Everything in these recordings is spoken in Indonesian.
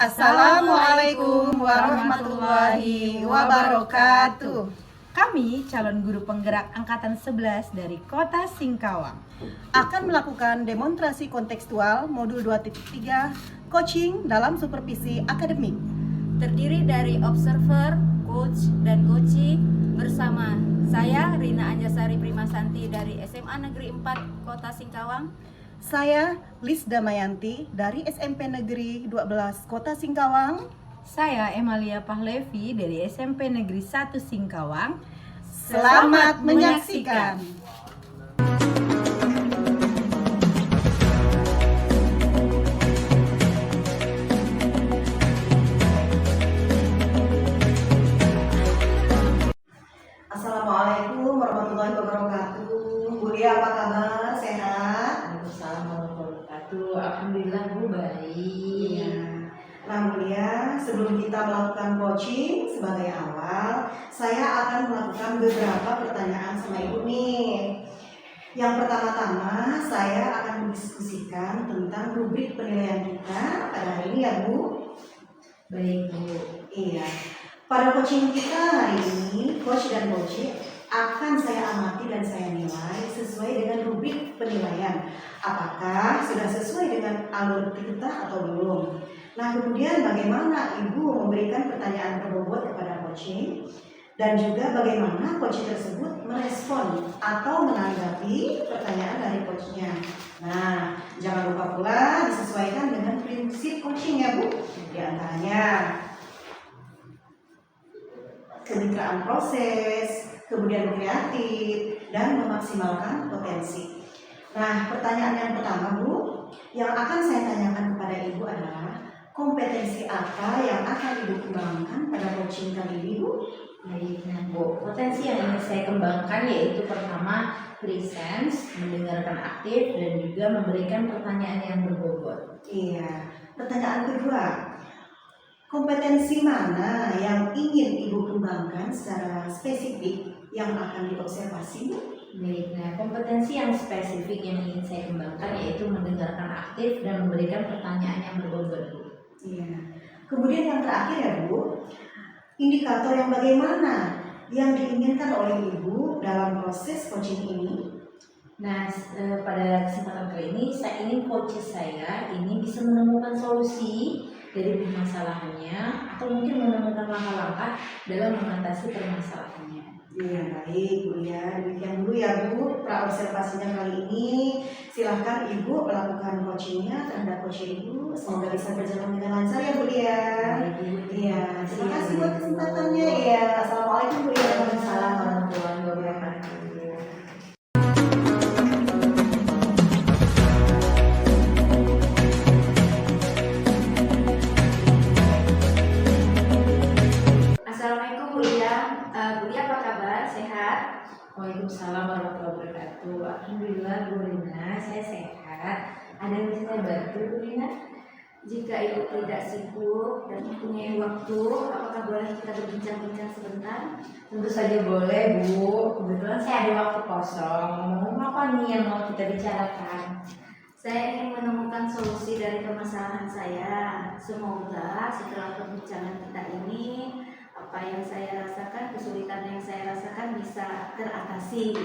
Assalamualaikum warahmatullahi wabarakatuh. Kami calon guru penggerak angkatan 11 dari Kota Singkawang Akan melakukan demonstrasi kontekstual modul 2.3 coaching dalam supervisi akademik. Terdiri dari observer, coach, dan coachee bersama saya Rina Anjasari Primasanti dari SMA Negeri 4 Kota Singkawang. Saya Lis Damayanti dari SMP Negeri 12 Kota Singkawang. Saya Emalia Pahlevi dari SMP Negeri 1 Singkawang. Selamat menyaksikan. Assalamualaikum warahmatullahi wabarakatuh. Bu Lia, apa kabar? Sehat? Assalamualaikum warahmatullahi wabarakatuh. Alhamdulillah Bu baik. Nah Bu Lia, sebelum kita melakukan coaching sebagai awal, saya akan melakukan beberapa pertanyaan sama Ibu nih. Yang pertama-tama saya akan mendiskusikan tentang rubrik penilaian kita pada hari ini ya Bu. Baik Bu. Iya. Pada coaching kita hari ini, coach dan coachee akan saya amati dan saya nilai sesuai dengan rubrik penilaian. Apakah sudah sesuai dengan alur kita atau belum? Nah, kemudian bagaimana Ibu memberikan pertanyaan berbobot kepada coaching dan juga bagaimana coaching tersebut merespon atau menanggapi pertanyaan dari coachnya. Nah, jangan lupa pula disesuaikan dengan prinsip coaching ya Bu. Di antaranya kemitraan proses, kemudian kreatif, dan memaksimalkan potensi. Nah, pertanyaan yang pertama Bu, yang akan saya tanyakan kepada Ibu adalah kompetensi apa yang akan Ibu kembangkan pada coaching kali ini Bu? Baik, nah Bu, potensi yang ingin saya kembangkan yaitu pertama presence, mendengarkan aktif dan juga memberikan pertanyaan yang berbobot. Iya. Pertanyaan kedua, kompetensi mana yang ingin Ibu kembangkan secara spesifik yang akan diobservasi Bu? Baik, nah kompetensi yang spesifik yang ingin saya kembangkan yaitu mendengarkan aktif dan memberikan pertanyaan yang berbobot Bu. Iya. Kemudian yang terakhir ya Bu, indikator yang bagaimana yang diinginkan oleh Ibu dalam proses coaching ini? Nah, pada kesempatan kali ini saya ingin coach saya ini bisa menemukan solusi dari permasalahannya atau mungkin menemukan langkah-langkah dalam mengatasi permasalahannya. Iya, baik Bu ya. Demikian dulu ya Bu praobservasinya kali ini. Silahkan Ibu melakukan coachingnya terhadap coach Ibu. Semoga bisa berjalan dengan lancar ya Bu ya. Iya, terima kasih buat kesempatannya ya. Assalamualaikum Bu ya. Waalaikumsalam warahmatullahi wabarakatuh. Assalamualaikum Bu Lia. Bu Lia apa kabar? Sehat? Waalaikumsalam warahmatullahi wabarakatuh. Alhamdulillah Bu Rina, saya sehat. Ada yang bisa saya bantu Bu Rina? Jika Ibu tidak sibuk dan mempunyai waktu, apakah boleh kita berbincang-bincang sebentar? Tentu saja boleh Bu. Kebetulan saya ada waktu kosong. Ngomong apa nih yang mau kita bicarakan? Saya ingin menemukan solusi dari permasalahan saya. Semoga setelah perbincangan kita ini, apa yang saya rasakan, kesulitan yang saya rasakan bisa teratasi.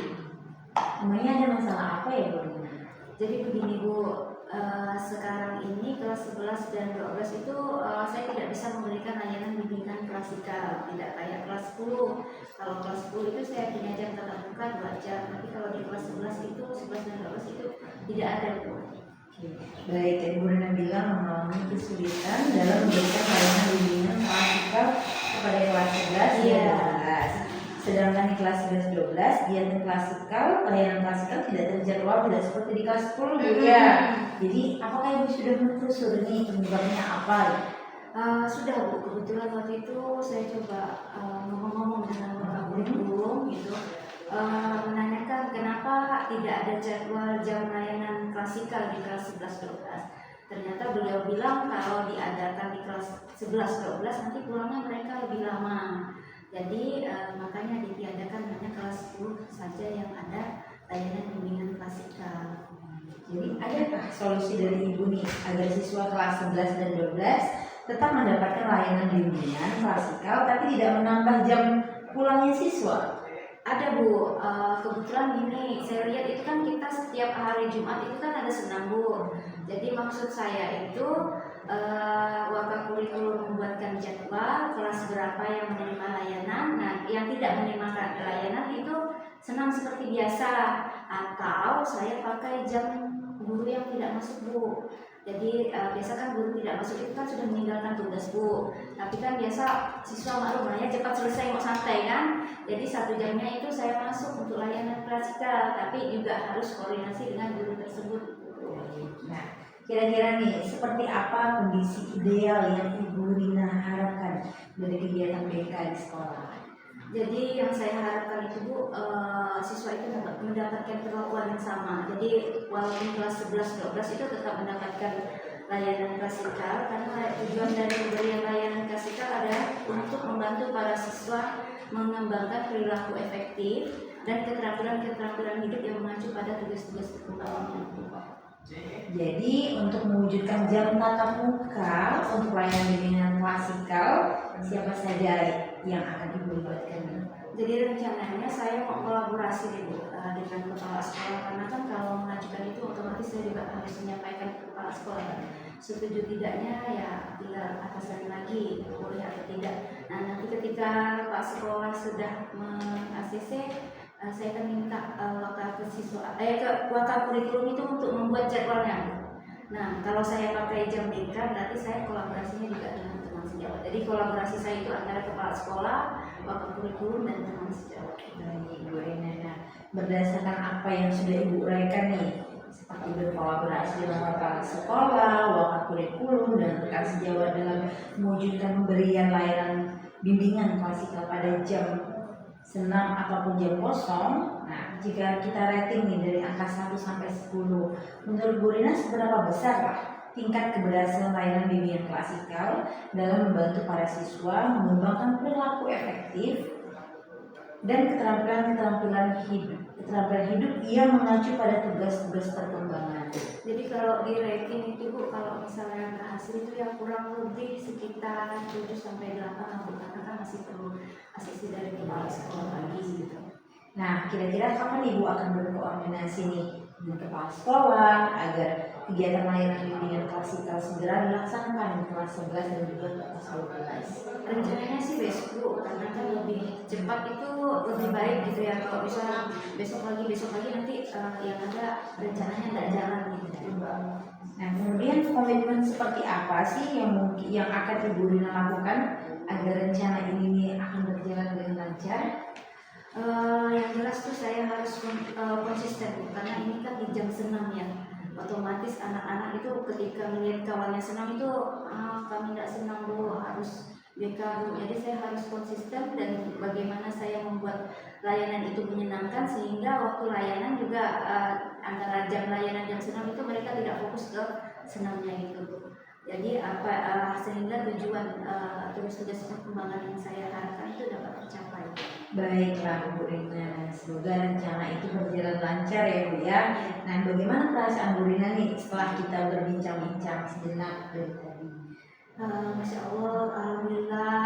Emangnya ada masalah apa ya Bu Rina? Jadi begini Bu, sekarang ini kelas 11 dan 12 itu saya tidak bisa memberikan layanan bimbingan klasikal, tidak kayak kelas 10. Kalau kelas 10 itu saya punya jam tatap muka 2 jam, tapi kalau di kelas 11 itu 11 dan 12 itu tidak ada Bu. Baik, tadi Bu Rina bilang mengalami kesulitan dalam memberikan layanan bimbingan klasikal kepada kelas 11 dan 12. Sedangkan di kelas 11-12 layanan klasikal tidak terjadwal, tidak seperti di kelas 10 Bu ya. Jadi apakah Ibu sudah menelusuri penyebabnya apa? Sudah Bu, kebetulan waktu itu saya coba ngomong-ngomong dengan Bapak Guru gitu, menanyakan kenapa tidak ada jadwal jam layanan klasikal di kelas 11-12. Ternyata beliau bilang kalau diadakan di kelas 11-12 nanti pulangnya mereka lebih lama. Jadi makanya ditiadakan hanya kelas 10 saja yang ada layanan bimbingan klasikal. Jadi adakah solusi dari Ibu nih agar siswa kelas 11 dan 12 tetap mendapatkan layanan bimbingan klasikal tapi tidak menambah jam pulangnya siswa? Ada Bu, kebetulan gini, saya lihat itu kan kita setiap hari Jumat itu kan ada senam Bu. Jadi maksud saya itu Wakakurikulum membuatkan jadwal kelas berapa yang menerima layanan. Nah, yang tidak menerima layanan itu senam seperti biasa, atau saya pakai jam guru yang tidak masuk Bu. Jadi biasa kan guru tidak masuk itu kan sudah meninggalkan tugas Bu. Tapi kan biasa siswa maklum ya cepat selesai mau santai kan. Jadi 1 jamnya itu saya masuk untuk layanan klasikal, tapi juga harus koordinasi dengan guru tersebut. Nah, kira-kira nih seperti apa kondisi ideal yang Ibu Rina harapkan dari kegiatan BK di sekolah? Jadi yang saya harapkan itu Bu, siswa itu mendapatkan perlakuan yang sama. Jadi walaupun kelas 11-12 itu tetap mendapatkan layanan klasikal, karena tujuan dari pemberian layanan klasikal adalah untuk membantu para siswa mengembangkan perilaku efektif dan keterampilan hidup yang mengacu pada tugas-tugas perkembangan. Jadi untuk mewujudkan jam tatap muka untuk layanan bimbingan klasikal, siapa saja yang akan Ibu libatkan? Jadi rencananya saya mau kolaborasi dengan kepala sekolah, karena kan kalau mengajukan itu otomatis saya juga harus menyampaikan ke kepala sekolah. Setuju tidaknya ya tinggal atasan lagi boleh atau tidak. Nah, nanti ketika Pak sekolah sudah meng-ACC, saya akan minta Wakakurikulum itu untuk membuat jadwalnya. Nah, kalau saya pakai jam BK berarti saya kolaborasinya juga dengan teman sejawat. Jadi kolaborasi saya itu antara kepala sekolah, Wakakurikulum dan teman sejawat. Baik, Bu Rina. Nah, berdasarkan apa yang sudah Ibu uraikan nih, seperti berkolaborasi dengan kepala sekolah, Wakakurikulum dan rekan sejawat dalam mewujudkan pemberian layanan bimbingan klasikal pada jam senam ataupun jam kosong. Nah, jika kita rating nih dari angka 1 sampai 10, menurut Bu Rina seberapa besar lah tingkat keberhasilan layanan bimbingan klasikal dalam membantu para siswa mengembangkan perilaku efektif dan keterampilan hidup yang mengacu pada tugas-tugas perkembangan? Jadi kalau di rating itu Bu, kalau misalnya yang berhasil itu ya kurang lebih sekitar 7 sampai 8 lah Bu, karena kan masih perlu asisi dari kepala sekolah lagi gitu. Nah, kira-kira kapan Ibu akan berkoordinasi nih dengan kepala sekolah agar kegiatan layanan bimbingan klasikal segera dilaksanakan di kelas 11 dan juga kelas 12? Rencananya sih besok Bu, karena kan lebih cepat itu lebih baik gitu ya. Kalau misalnya besok lagi nanti yang ada rencananya nggak jalan gitu. Nah, kemudian komitmen seperti apa sih yang akan Ibu Rina lakukan agar rencana ini akan berjalan dengan lancar? Yang jelas tuh saya harus konsisten, karena ini kan di jam senam ya. Otomatis anak-anak itu ketika melihat kawannya senam itu kami tidak senam dulu, harus BK dulu. Jadi saya harus konsisten dan bagaimana saya membuat layanan itu menyenangkan sehingga waktu layanan juga antara jam layanan jam senam itu mereka tidak fokus ke senamnya itu. Jadi sehingga tujuan tugas-tugas perkembangan yang saya harapkan itu dapat tercapai. Baiklah Bu Rina, semoga rencana itu berjalan lancar ya Bu ya. Nah, bagaimana perasaan Bu Rina nih setelah kita berbincang-bincang sejenak dari tadi? Masya Allah, alhamdulillah,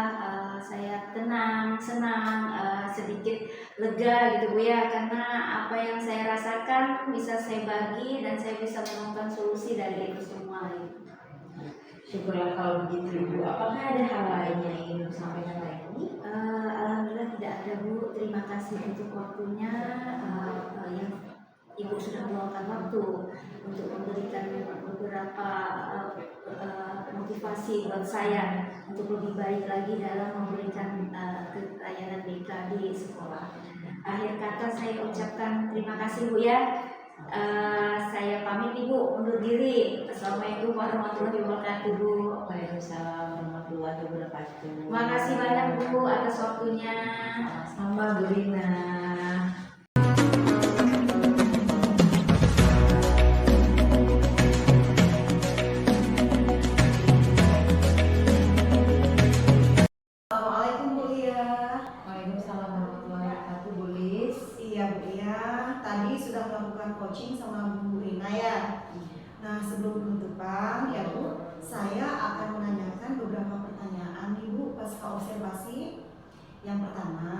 saya tenang, senang, sedikit lega gitu Bu ya, karena apa yang saya rasakan bisa saya bagi dan saya bisa menemukan solusi dari itu semua. Gitu. Syukurlah kalau begitu Ibu. Apakah ada hal lain yang ingin Ibu sampaikan lagi? Alhamdulillah tidak ada Bu. Terima kasih untuk waktunya yang Ibu sudah meluangkan waktu untuk memberikan beberapa motivasi buat saya untuk lebih baik lagi dalam memberikan layanan BK di sekolah. Akhir kata saya ucapkan terima kasih Bu ya. Saya pamit Ibu, undur diri. Assalamualaikum warahmatullahi wabarakatuh Bu. Waalaikumsalam warahmatullahi wabarakatuh. Terima kasih banyak Bu atas waktunya. Sama Bu Rina. Assalamualaikum Bu Lia. Waalaikumsalam warahmatullahi wabarakatuh Bu Lis. Iya Bu Lia, tadi sudah melakukan coaching sama Bu Rina ya. Nah, sebelum penutupan ya Bu, saya akan menanyakan beberapa pertanyaan Ibu pasca observasi. Yang pertama,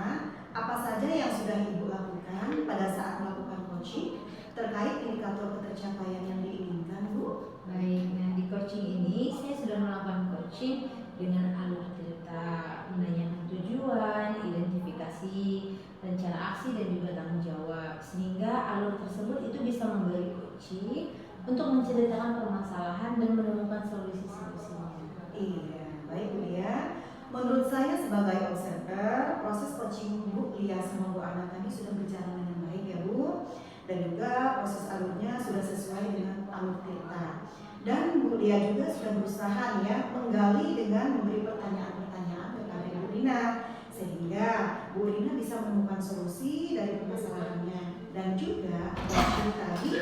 apa saja yang sudah Ibu lakukan pada saat melakukan coaching terkait indikator ketercapaian yang diinginkan Bu? Baik, nah di coaching ini saya sudah melakukan coaching dengan alur cerita, menanyakan tujuan, identifikasi, rencana aksi dan juga tanggung jawab, sehingga alur tersebut itu bisa memberi coaching untuk menceritakan permasalahan dan menemukan solusi-solusinya. Iya, baik Bu Lia. Menurut saya sebagai observer, proses coaching Bu Lia sama Bu Ana tadi sudah berjalan dengan baik ya Bu. Dan juga proses alurnya sudah sesuai dengan alur cerita. Dan Bu Lia juga sudah berusaha ya menggali dengan memberi pertanyaan-pertanyaan kepada Bu Rina, sehingga Bu Rina bisa menemukan solusi dari permasalahannya. Dan juga coaching tadi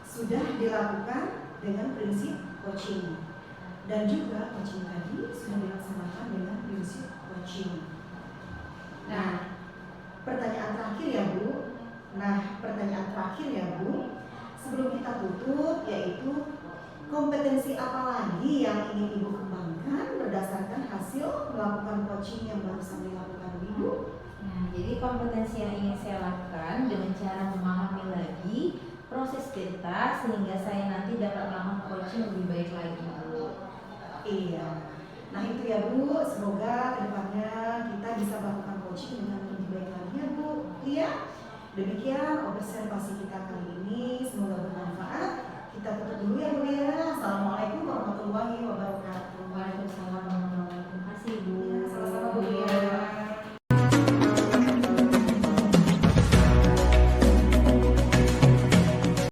sudah dilakukan dengan prinsip coaching. Dan juga coaching tadi sudah dilaksanakan dengan prinsip coaching. Nah, pertanyaan terakhir ya Bu. Sebelum kita tutup, yaitu kompetensi apa lagi yang ingin Ibu kembangkan berdasarkan hasil melakukan coaching yang barusan dilakukan Ibu? Nah, jadi kompetensi yang ingin saya lakukan dengan cara memahami lagi proses cerita sehingga saya nanti dapat melakukan coaching lebih baik lagi, Bu. Iya. Nah itu ya Bu, semoga kedepannya kita bisa melakukan coaching dengan lebih baik lagi ya Bu. Iya. Demikian observasi kita kali ini.